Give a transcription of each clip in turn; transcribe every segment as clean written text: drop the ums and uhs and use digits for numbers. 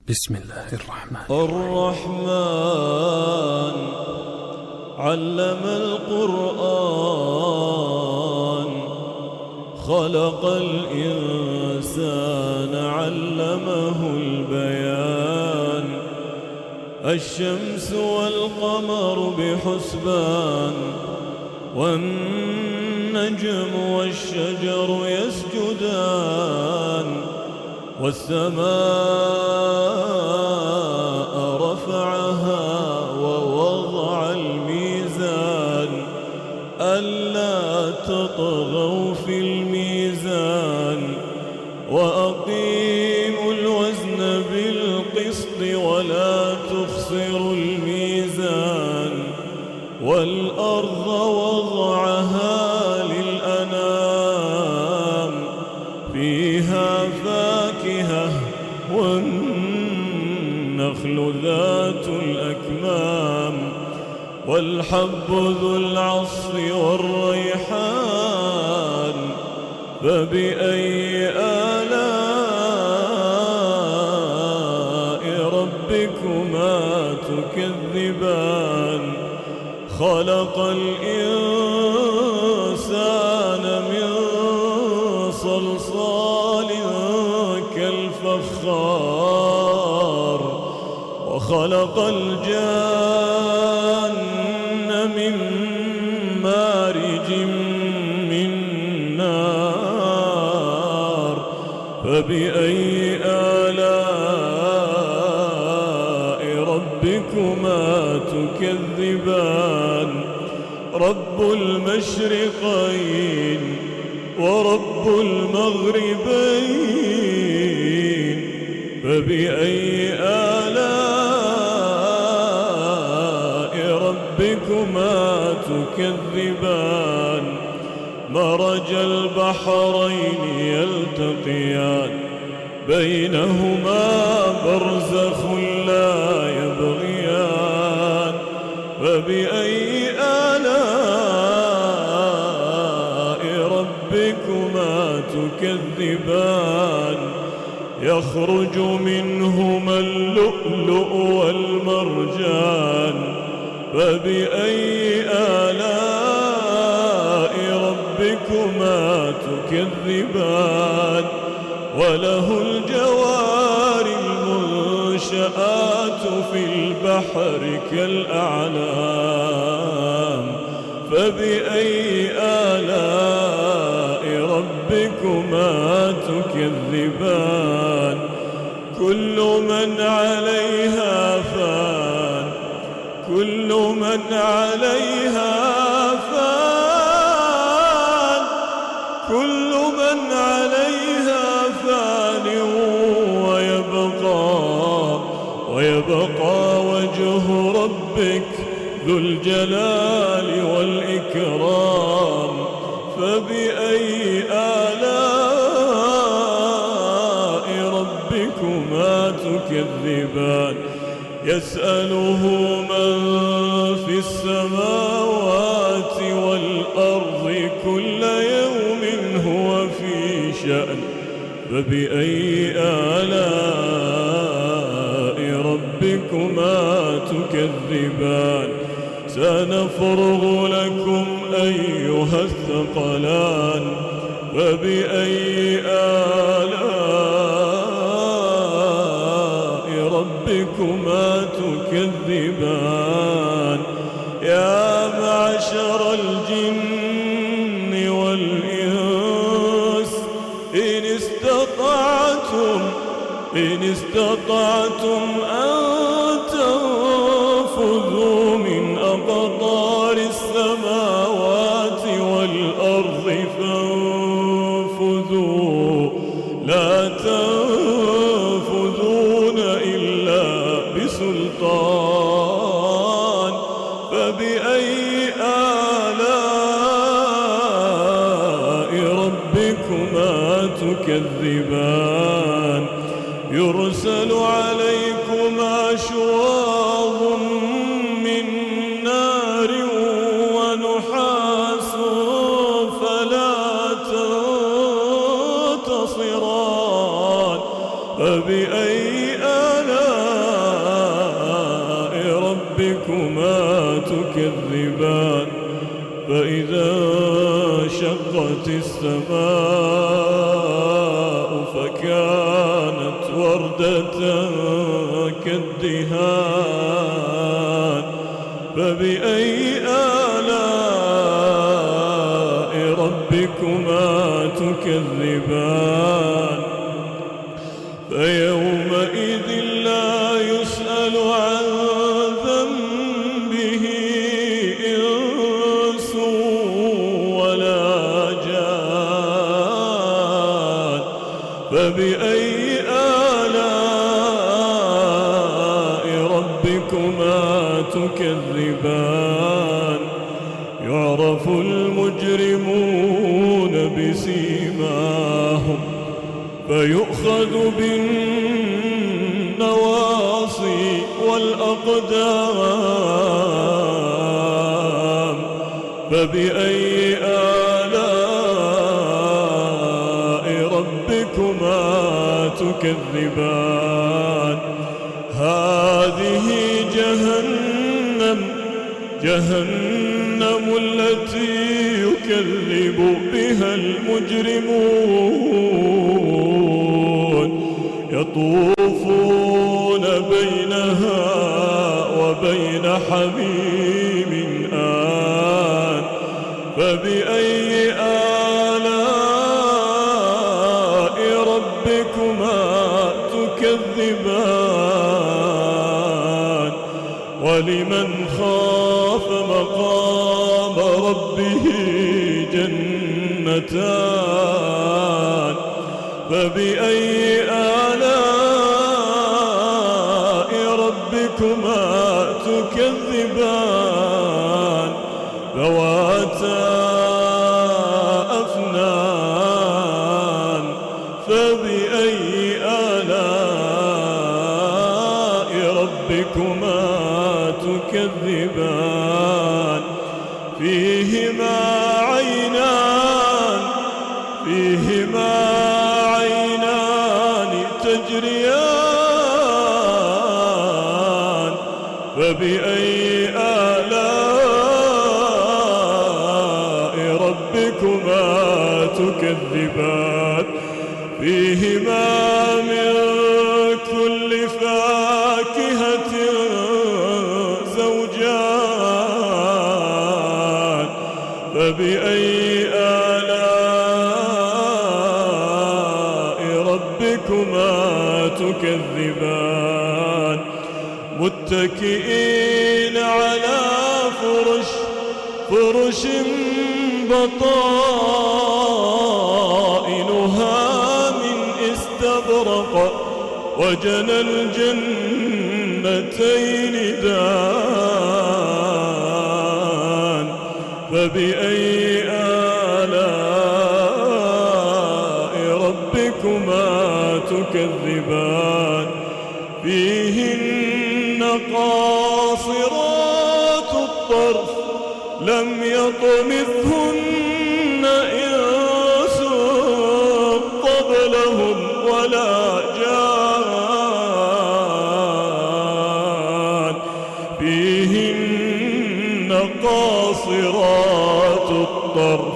بسم الله الرحمن علم القرآن خلق الإنسان علمه البيان الشمس والقمر بحسبان والنجم والشجر يسجدان والسماء رفعها ووضع الميزان ألا تطغوا في الميزان وأقيموا الوزن بالقسط ولا تخسروا الميزان والأرض وضعها للأنام فيها فاكهة والنخل ذات الأكمام والحب ذو العصف والريحان فبأي آلاء ربكما تكذبان خلق الإنسان من صلصال كالفخار وخلق الجان من مارج من نار فبأي آلاء ربكما تكذبان رب المشرقين ورب المغربين فبأي آلاء ربكما تكذبان مرج البحرين يلتقيان بينهما برزخ لا يبغيان فبأي آلاء ربكما تكذبان يخرج منهما اللؤلؤ والمرجان فبأي آلاء ربكما تكذبان وله الجوار المنشآت في البحر كالأعلام فبأي آلاء ربكما تكذبان كل من عليها فان كل من عليها فان كل من عليها فان ويبقى وجه ربك ذو الجلال والإكرام فبأي آلاء ربكما تكذبان يسأله من في السماوات والأرض كل يوم هو في شأن فبأي آلاء ربكما تكذبان سنفرغ لكم أيها الثقلان فبأي آلاء ربكما تكذبان يا معشر الجن والإنس إن استطعتم أن تنفذوا من أقطار السماوات والأرض فانفذوا لا تنفذون إلا بسلطان فبأي آلاء ربكما تكذبان يرسل عليكما شواظ من نار ونحاس فلا تنتصران فبأي آلاء ربكما تكذبان فإذا انشقت السماء فكانت وردة كالدهان فبأي آلاء ربكما تكذبان فيومئذ لا يسأل عن ذنبه إنس ولا جان فبأي آلاء ربكما تكذبان يعرف المجرمون بسيماهم فيؤخذ بالنواصي والأقدام فبأي آلاء ربكما تكذبان هذه جهنم التي يكذب بها المجرمون يطوفون بينها وبين حميم آن فبأي آلاء ربكما تكذبان ولمن خاف مقام ربه جنتان فبأي آلاء ربكما تكذبان ذواتا أفنان فبأي آلاء ربكما تكذبان فيهما عينان تجريان فبأي آلاء ربكما تكذبان فيهما من كل فاكهة زوجان فبأي آلاء ربكما تكذبان متكئين على فرش بطائنها من استبرق وجنى الجنتين دان فبأي آلاء ربكما تكذبان فيهن قاصرات الطرف لم يطمثهن إنس قبلهم ولا جان فيهن قاصرات الطرف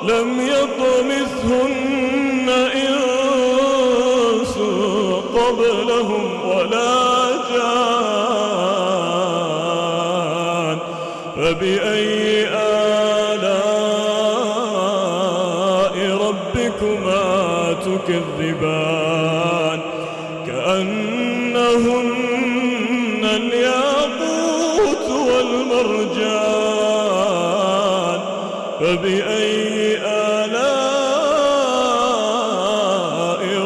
لم يطمثهن إنس قبلهم ولا جان فبأي آلاء ربكما تكذبان كأنهن الياقوت والمرجان فبأي آلاء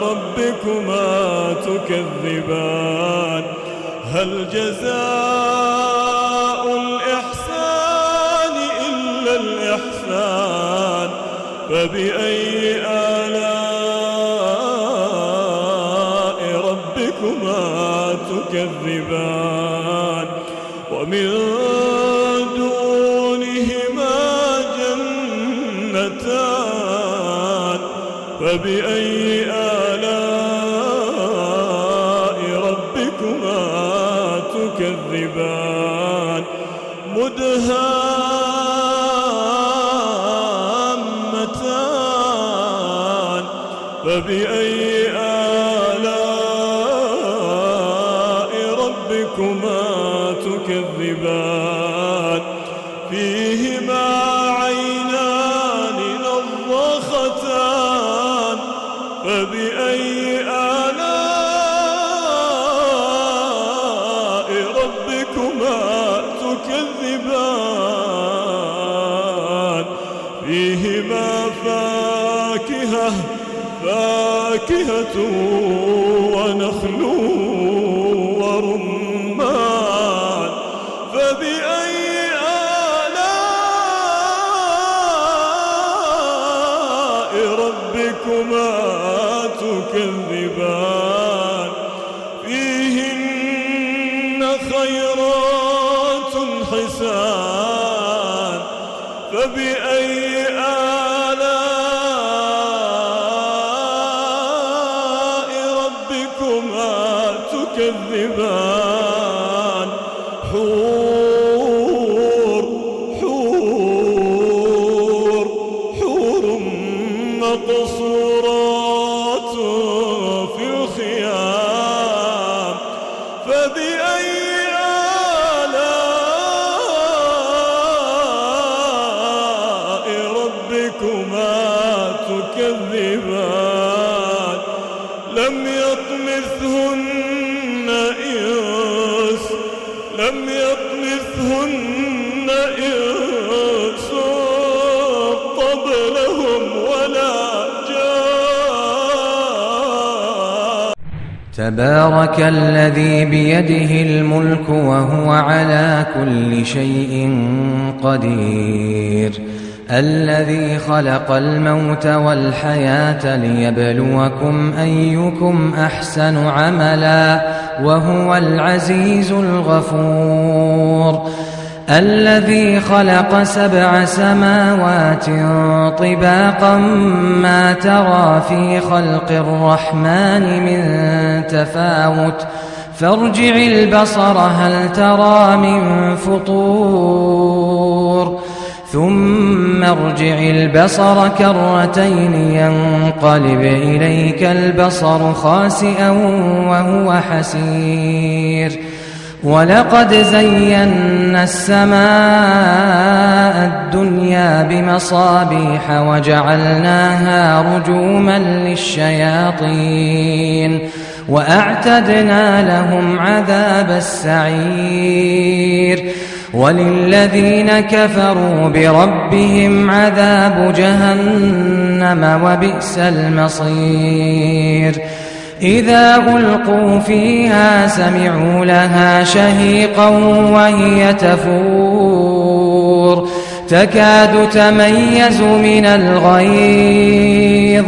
ربكما تكذبان هل جزاء الإحسان إلا الإحسان فبأي آلاء ربكما تكذبان ومن دونهما جنتان فبأي آلاء ربكما تكذبان مدهامتان فبأي آلاء ربكما تكذبان فيهما عينان نضختان فبأي آلاء ربكما تكذبان فيهما فاكهة ونخل ورمان فبأي آلاء ربكما تكذبان فيهن خيرات حسان فبأي آلاء ربكما تكذبان حور مقصورات في الخيام فبأي آلاء ربكما تكذبان لم يطمثهن إنس قبلهم ولا جان. تبارك الذي بيده الملك وهو على كل شيء قدير الذي خلق الموت والحياة ليبلوكم أيكم أحسن عملا وهو العزيز الغفور الذي خلق 7 سماوات طباقا ما ترى في خلق الرحمن من تفاوت فارجع البصر هل ترى من فطور ثم ارجع البصر كرتين ينقلب إليك البصر خاسئا وهو حسير ولقد زينا السماء الدنيا بمصابيح وجعلناها رجوما للشياطين وأعتدنا لهم عذاب السعير وللذين كفروا بربهم عذاب جهنم وبئس المصير إذا ألقوا فيها سمعوا لها شهيقا وهي تفور تكاد تميز من الغيظ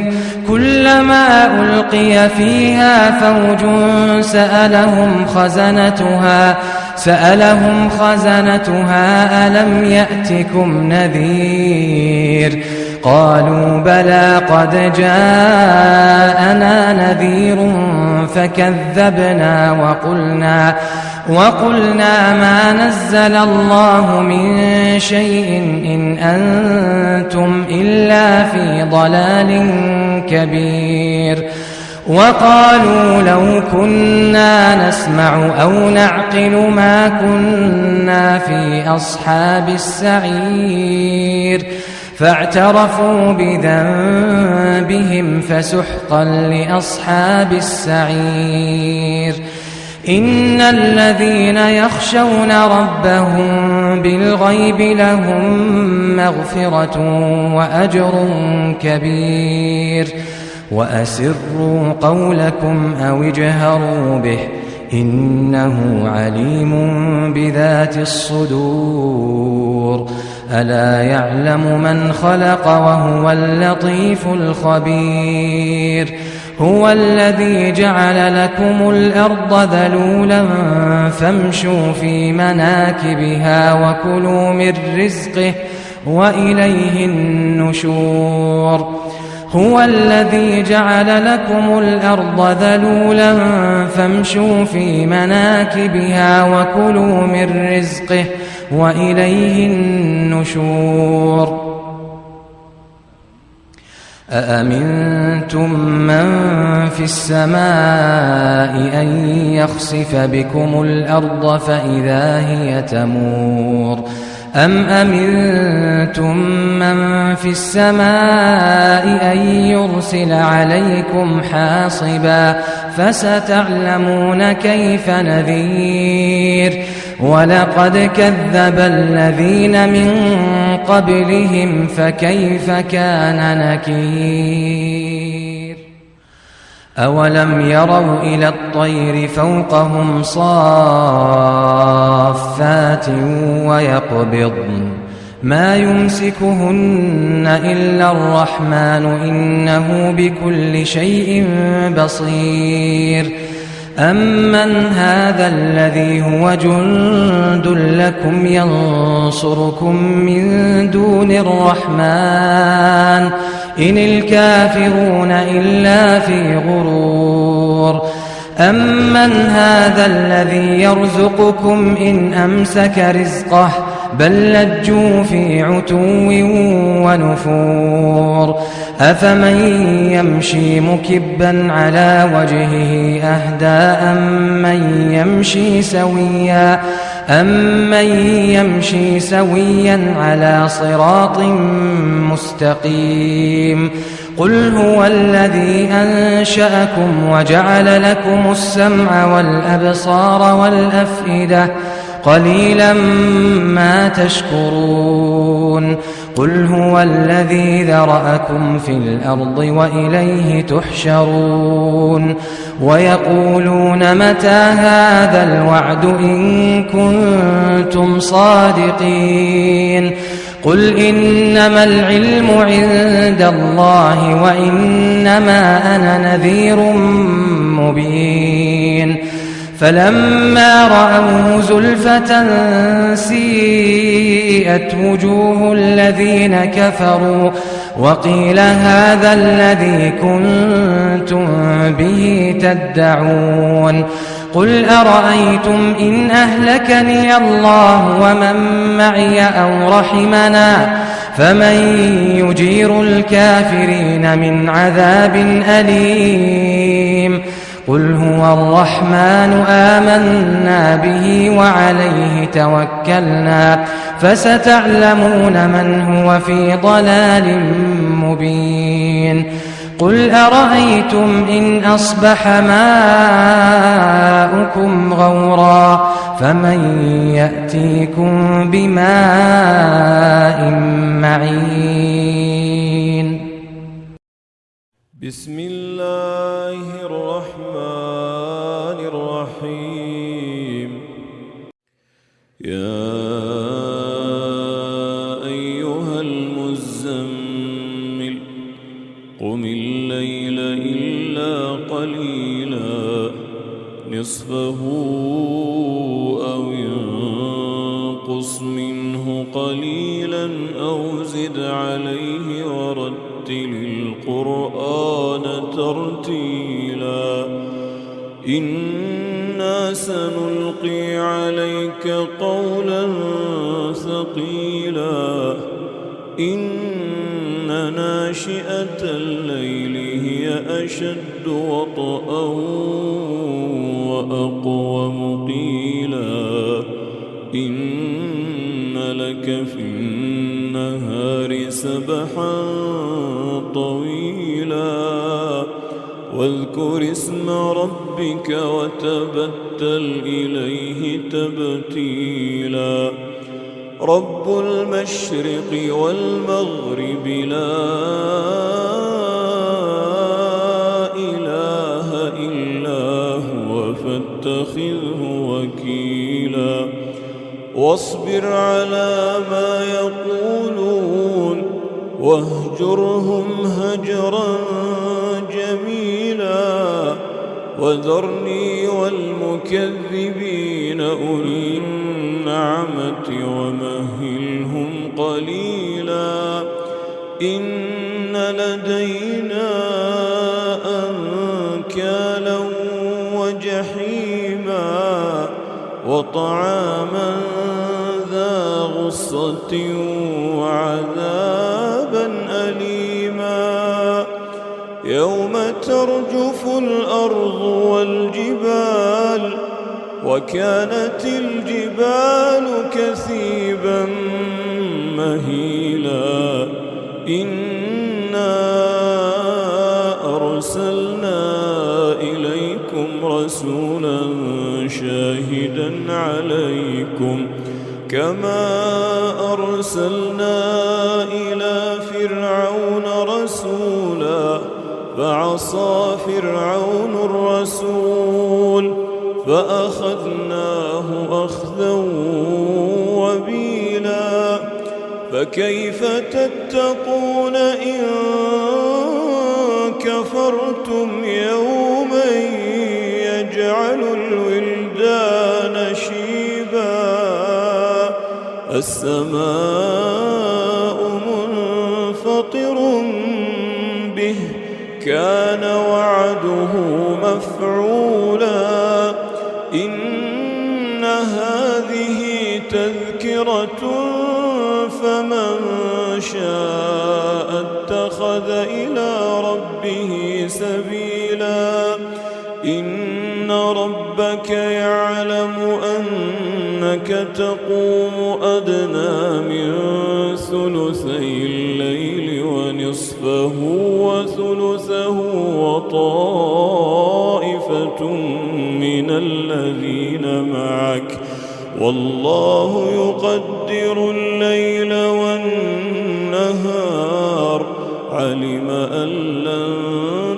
كلما ألقي فيها فوج سألهم خزنتها ألم يأتكم نذير قالوا بلى قد جاءنا نذير فكذبنا وقلنا ما نزل الله من شيء إن أنتم إلا في ضلال كبير وقالوا لو كنا نسمع أو نعقل ما كنا في أصحاب السعير فاعترفوا بذنبهم فسحقا لأصحاب السعير إن الذين يخشون ربهم بالغيب لهم مغفرة وأجر كبير وأسروا قولكم أو اجهروا به إنه عليم بذات الصدور ألا يعلم من خلق وهو اللطيف الخبير هو الذي جعل لكم الأرض ذلولا فامشوا في مناكبها وكلوا من رزقه وإليه النشور هو الذي جعل لكم الأرض ذلولا فامشوا في مناكبها وكلوا من رزقه وإليه النشور أأمنتم من في السماء أن يخسف بكم الأرض فإذا هي تمور أم أمنتم من في السماء أن يرسل عليكم حاصبا فستعلمون كيف نذير ولقد كذب الذين من قبلهم فكيف كان نكير أولم يروا إلى الطير فوقهم صافات ويقبضن ما يمسكهن إلا الرحمن إنه بكل شيء بصير أمن هذا الذي هو جند لكم ينصركم من دون الرحمن إن الكافرون إلا في غرور أمن هذا الذي يرزقكم إن أمسك رزقه بل لجوا في عتو ونفور أفمن يمشي مكبا على وجهه أهدى أمن يمشي سويا على صراط مستقيم قل هو الذي أنشأكم وجعل لكم السمع والأبصار والأفئدة قليلا ما تشكرون قل هو الذي ذرأكم في الأرض وإليه تحشرون ويقولون متى هذا الوعد إن كنتم صادقين قل إنما العلم عند الله وإنما أنا نذير مبين فلما رأوه زلفة سيئت وجوه الذين كفروا وقيل هذا الذي كنتم به تدعون قل أرأيتم إن أهلكني الله ومن معي أو رحمنا فمن يجير الكافرين من عذاب أليم قل هو الرحمن آمنا به وعليه توكلنا فستعلمون من هو في ضلال مبين قل أرأيتم إن أصبح ماؤكم غورا فمن يأتيكم بماء معين بسم الله الرحمن الرحيم يا أيها المزمل قم الليل إلا قليلا نصفه أو ينقص منه قليلا أو زد عليه ورتل القرآن ترتيلا إنا سنلقي عليك قولا ثقيلا إن ناشئة الليل هي أشد وطئا وأقوم قيلا إن لك في النهار سبحا طويلا واذكر اسم ربك وتبتل إليه تبتيلا رب المشرق والمغرب لا إله إلا هو فاتخذه وكيلا واصبر على ما يقولون واهجرهم هجرا جميلا وذرني والمكذبين أولي النعمة ومهلهم قليلا إن لدينا لدينا أنكالا وجحيما وطعاما ذا غصة وعذابا أليما يوم ترجف الأرض والجبال وكانت الجبال كثيبا مهيلا إنا أرسلنا إليكم رسولا شاهدا عليكم كما أرسلنا إلى فرعون رسولا فعصى فرعون الرسول فأخذناه أخذا وبيلا فكيف تتقون إن كفرتم يوما يجعل الولدان شيبا السماء منفطر به كان وعده مفعولا إن هذه تذكرة فمن شاء اتخذ إلى ربه سبيلا إن ربك يعلم أنك تقوم أدنى من ثلثي الليل ونصفه وثلثه وطائفة من الذين معك والله يقدر الليل والنهار علم أن لن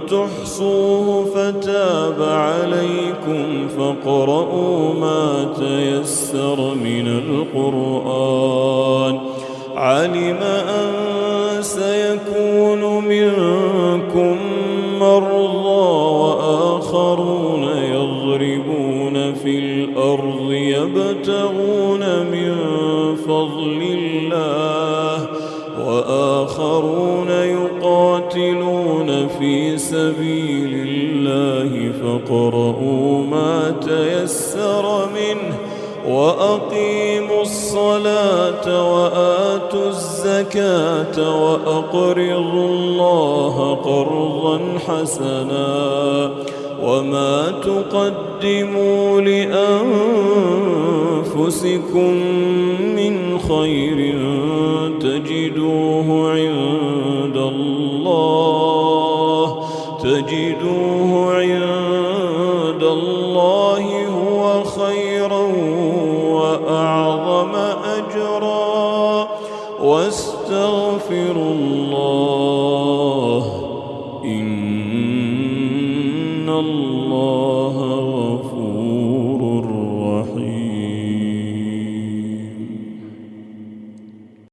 تحصوه فتاب عليكم فاقرؤوا ما تيسر من القرآن علم أن سيكون منكم مرضى وآخرون يضربون في الأرض يبتغون من فضل الله وآخرون يقاتلون في سبيل الله فاقرؤوا ما تيسر منه وأقيموا الصلاة وآتوا الزكاة وأقرضوا الله قرضا حسنا وما تقدموا لأنفسكم من خير تجدوه عند الله هو خيرا وأعظم أجرا واستغفروا الله إن الله